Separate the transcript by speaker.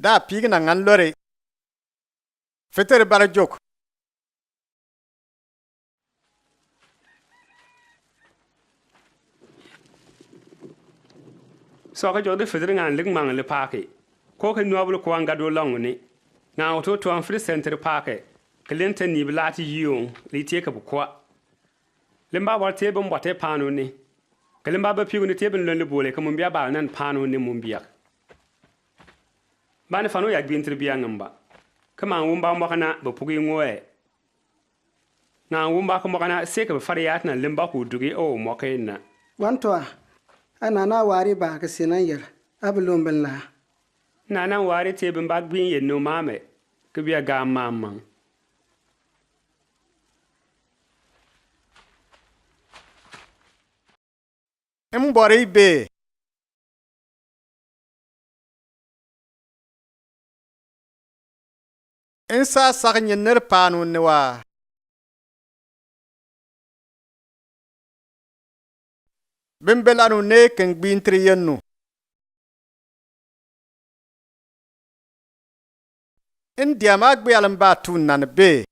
Speaker 1: Da pig na ngan lore. Fetere bara jok.
Speaker 2: So ka jode fetere ngan lig mang le paake. Ko ke nuabul ko anga do long ni. Nga auto to an free center paake. Kelente ni blati yion li teke bu kwa. Lemba war tebe mbote pano ni. Kelemba ba pigu ni tebe lon le bole ka mumbia ba nan pano ni mumbia. Bani fano ya gbintir biya ngamba. Kama wumba mbakana ba pugi ngoe. Nga wumba ko mbakana seke ba fariyat na lemba ku dugi o mokena.
Speaker 3: Wantoa ana na wari ba ka sinan yel abulum billa.
Speaker 2: Na wari tebe mbak bin yen no mame. Kbiya ga mamman.
Speaker 1: Mbori be. Insa sak nyer panu ni wa. Bimbelanu ne ken gbintri yennu. India ma gbe alam ba tun nan be.